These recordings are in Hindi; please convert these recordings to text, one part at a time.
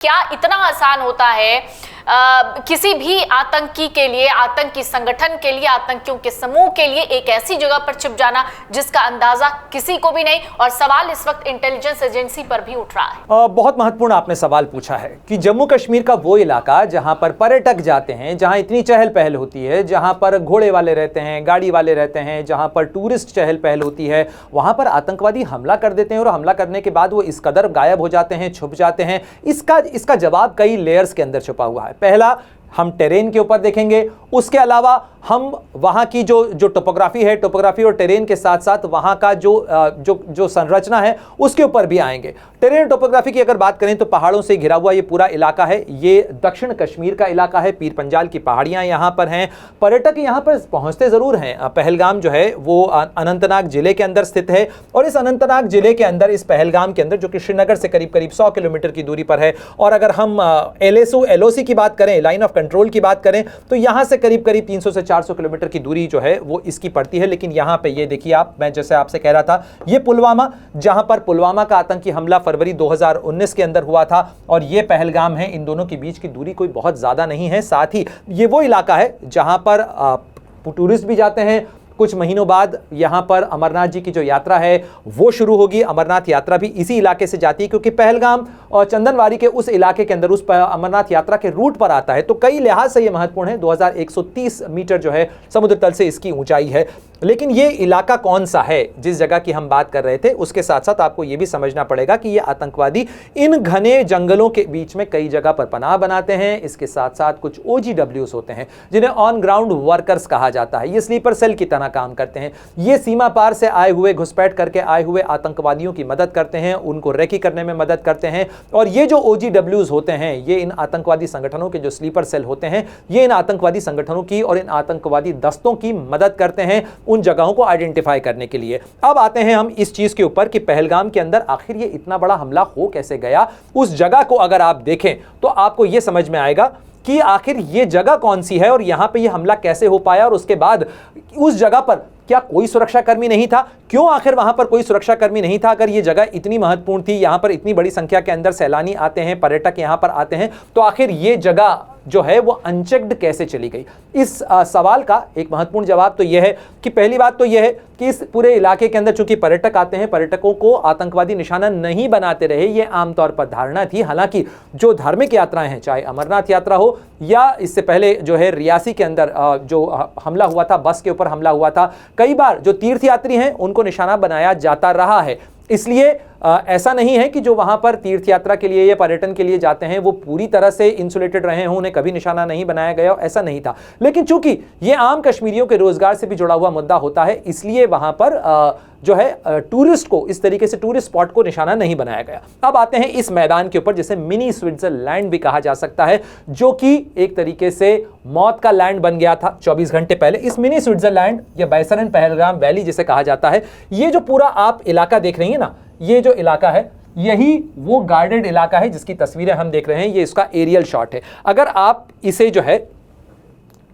क्या इतना आसान होता है किसी भी आतंकी के लिए, आतंकी संगठन के लिए, आतंकियों के समूह के लिए एक ऐसी जगह पर छिप जाना जिसका अंदाजा किसी को भी नहीं? और सवाल इस वक्त इंटेलिजेंस एजेंसी पर भी उठ रहा है। बहुत महत्वपूर्ण आपने सवाल पूछा है कि जम्मू कश्मीर का वो इलाका जहां पर पर्यटक जाते हैं, जहां इतनी चहल पहल होती है, जहां पर घोड़े वाले रहते हैं, गाड़ी वाले रहते हैं, जहां पर टूरिस्ट चहल पहल होती है, वहां पर आतंकवादी हमला कर देते हैं और हमला करने के बाद वो इस कदर गायब हो जाते हैं, छुप जाते हैं। इसका जवाब कई लेयर्स के अंदर छुपा हुआ है। पहला, हम टेरेन के ऊपर देखेंगे, उसके अलावा हम वहाँ की जो टोपोग्राफी है, टोपोग्राफी और टेरेन के साथ साथ वहाँ का जो संरचना है उसके ऊपर भी आएंगे। टेरेन टोपोग्राफी की अगर बात करें तो पहाड़ों से घिरा हुआ ये पूरा इलाका है। ये दक्षिण कश्मीर का इलाका है, पीर पंजाल की पहाड़ियाँ यहाँ पर हैं। पर्यटक यहाँ पर पहुँचते ज़रूर हैं। पहलगाम जो है वो अनंतनाग जिले के अंदर स्थित है और इस अनंतनाग जिले के अंदर, इस पहलगाम के अंदर, जो कि श्रीनगर से करीब 100 किलोमीटर की दूरी पर है, और अगर हम LOC की बात करें, लाइन ऑफ कंट्रोल की बात करें, तो यहाँ से करीब 300 से 400 किलोमीटर की दूरी जो है वो इसकी पड़ती है। लेकिन यहाँ पे ये देखिए आप, मैं जैसे आपसे कह रहा था, ये पुलवामा, जहाँ पर पुलवामा का आतंकी हमला फरवरी 2019 के अंदर हुआ था, और ये पहलगाम है। इन दोनों के बीच की दूरी कोई बहुत ज़्यादा नहीं है। साथ ही ये वो इलाका है जहाँ पर टूरिस्ट भी जाते हैं। कुछ महीनों बाद यहाँ पर अमरनाथ जी की जो यात्रा है वो शुरू होगी। अमरनाथ यात्रा भी इसी इलाके से जाती है, क्योंकि पहलगाम और चंदनवारी के उस इलाके के अंदर उस अमरनाथ यात्रा के रूट पर आता है। तो कई लिहाज से ये महत्वपूर्ण है। 2130 मीटर जो है समुद्र तल से इसकी ऊंचाई है। लेकिन ये इलाका कौन सा है जिस जगह की हम बात कर रहे थे, उसके साथ साथ आपको ये भी समझना पड़ेगा कि ये आतंकवादी इन घने जंगलों के बीच में कई जगह पर पनाह बनाते हैं। इसके साथ साथ कुछ OGWs होते हैं जिन्हें ऑन ग्राउंड वर्कर्स कहा जाता है। ये स्लीपर सेल की तरह काम करते हैं। ये सीमा पार से आए हुए, घुसपैठ करके आए हुए आतंकवादियों की मदद करते हैं, उनको रेकी करने में मदद करते हैं। और ये जो OGWs होते हैं, ये इन आतंकवादी संगठनों के जो स्लीपर सेल होते हैं, ये इन आतंकवादी संगठनों की और इन आतंकवादी दस्तों की मदद करते हैं उन जगहों को आइडेंटिफाई करने के लिए। अब आते हैं हम इस चीज के ऊपर कि पहलगाम के अंदर आखिर ये इतना बड़ा हमला हो कैसे गया। उस जगह को अगर आप देखें तो आपको यह समझ में आएगा कि आखिर ये जगह कौन सी है और यहां पे ये हमला कैसे हो पाया, और उसके बाद उस जगह पर क्या कोई सुरक्षाकर्मी नहीं था? क्यों आखिर वहां पर कोई सुरक्षाकर्मी नहीं था? अगर ये जगह इतनी महत्वपूर्ण थी, यहां पर इतनी बड़ी संख्या के अंदर सैलानी आते हैं, पर्यटक यहां पर आते हैं, तो आखिर ये जगह जो है वो अनचेक्ड कैसे चली गई? इस सवाल का एक महत्वपूर्ण जवाब तो यह है कि पहली बात तो यह है कि इस पूरे इलाके के अंदर चूंकि पर्यटक आते हैं, पर्यटकों को आतंकवादी निशाना नहीं बनाते रहे, ये आमतौर पर धारणा थी। हालांकि जो धार्मिक यात्राएं हैं, चाहे अमरनाथ यात्रा हो या इससे पहले जो है रियासी के अंदर जो हमला हुआ था, बस के ऊपर हमला हुआ था, कई बार जो तीर्थयात्री हैं उनको निशाना बनाया जाता रहा है। इसलिए ऐसा नहीं है कि जो वहां पर तीर्थ यात्रा के लिए या पर्यटन के लिए जाते हैं वो पूरी तरह से इंसुलेटेड रहे हों, उन्हें कभी निशाना नहीं बनाया गया, ऐसा नहीं था। लेकिन चूंकि ये आम कश्मीरियों के रोजगार से भी जुड़ा हुआ मुद्दा होता है, इसलिए वहां पर जो है टूरिस्ट को, इस तरीके से टूरिस्ट स्पॉट को निशाना नहीं बनाया गया। अब आते हैं इस मैदान के ऊपर, जिसे मिनी स्विट्जरलैंड भी कहा जा सकता है, जो कि एक तरीके से मौत का लैंड बन गया था 24 घंटे पहले। इस मिनी स्विट्जरलैंड या बैसरन पहलगाम वैली जिसे कहा जाता है, ये जो पूरा आप इलाका देख रही है ना, ये जो इलाका है, यही वो गार्डेड इलाका है जिसकी तस्वीरें हम देख रहे हैं। ये इसका एरियल शॉट है। अगर आप इसे जो है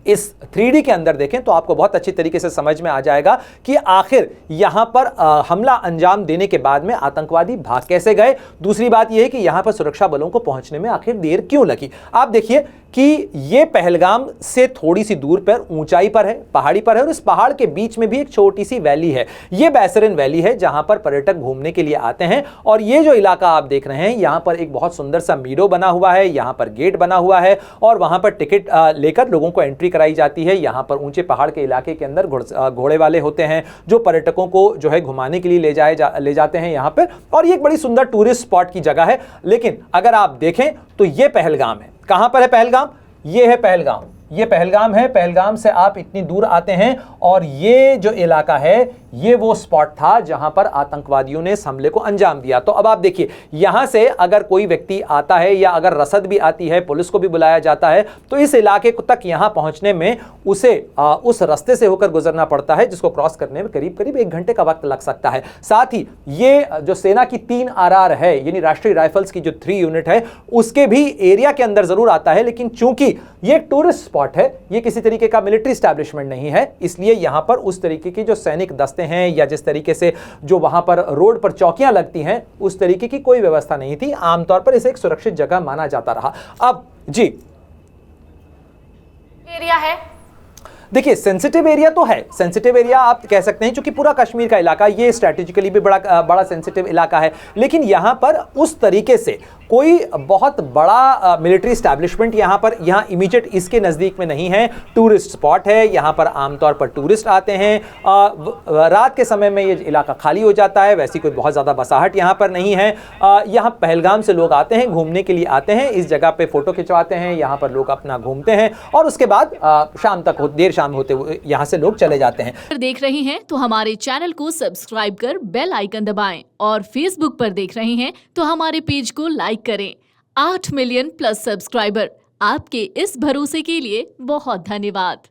इस 3D के अंदर देखें तो आपको बहुत अच्छी तरीके से समझ में आ जाएगा कि आखिर यहां पर हमला अंजाम देने के बाद में आतंकवादी भाग कैसे गए। दूसरी बात यह है कि यहां पर सुरक्षा बलों को पहुंचने में आखिर देर क्यों लगी। आप देखिए कि ये पहलगाम से थोड़ी सी दूर पर ऊंचाई पर है, पहाड़ी पर है, और इस पहाड़ के बीच में भी एक छोटी सी वैली है। ये बैसरन वैली है जहां पर पर्यटक घूमने के लिए आते हैं। और ये जो इलाका आप देख रहे हैं, यहां पर एक बहुत सुंदर सा मीडो बना हुआ है, यहां पर गेट बना हुआ है और वहां पर टिकट लेकर लोगों को एंट्री कराई जाती है। यहां पर ऊंचे पहाड़ के इलाके के अंदर घोड़े वाले होते हैं जो पर्यटकों को जो है घुमाने के लिए ले जाते हैं यहां पर, और ये एक बड़ी सुंदर टूरिस्ट स्पॉट की जगह है। लेकिन अगर आप देखें तो ये पहलगाम है। कहां पर है पहलगाम? ये है पहलगाम, ये पहलगाम है। पहलगाम से आप इतनी दूर आते हैं और ये जो इलाका है ये वो स्पॉट था जहां पर आतंकवादियों ने इस हमले को अंजाम दिया। तो अब आप देखिए, यहां से अगर कोई व्यक्ति आता है या अगर रसद भी आती है, पुलिस को भी बुलाया जाता है, तो इस इलाके तक यहां पहुंचने में उसे उस रास्ते से होकर गुजरना पड़ता है, जिसको क्रॉस करने में करीब करीब 1 घंटे का वक्त लग सकता है। साथ ही ये जो सेना की 3 RR है, यानी राष्ट्रीय राइफल्स की जो 3 यूनिट है, उसके भी एरिया के अंदर जरूर आता है। लेकिन चूंकि ये टूरिस्ट स्पॉट है, ये किसी तरीके का मिलिट्री एस्टैब्लिशमेंट नहीं है, इसलिए यहां पर उस तरीके की जो सैनिक दस्ते रास्ते हैं या जिस तरीके से जो वहां पर रोड पर चौकियां लगती हैं, उस तरीके की कोई व्यवस्था नहीं थी। आमतौर पर इसे एक सुरक्षित जगह माना जाता रहा। अब जी एरिया है, देखिए सेंसिटिव एरिया तो है, सेंसिटिव एरिया आप कह सकते हैं, क्योंकि पूरा कश्मीर का इलाका ये स्ट्रैटेजिकली भी बड़ा सेंसिटिव इलाका है। लेकिन यहां पर उस तरीके से कोई बहुत बड़ा मिलिट्री स्टैब्लिशमेंट यहाँ इमीडिएट इसके नज़दीक में नहीं है। टूरिस्ट स्पॉट है, यहाँ पर आमतौर पर टूरिस्ट आते हैं। रात के समय में ये इलाका खाली हो जाता है, वैसी कोई बहुत ज़्यादा बसाहट यहाँ पर नहीं है। यहाँ पहलगाम से लोग आते हैं, घूमने के लिए आते हैं, इस जगह पे फ़ोटो खिंचवाते हैं, यहाँ पर लोग अपना घूमते हैं और उसके बाद शाम तक देर शाम होते हुए यहाँ से लोग चले जाते हैं। देख रहे हैं तो हमारे चैनल को सब्सक्राइब कर बेल आइकन दबाएं और फेसबुक पर देख रहे हैं तो हमारे पेज को लाइक करें। 8 मिलियन प्लस सब्सक्राइबर, आपके इस भरोसे के लिए बहुत धन्यवाद।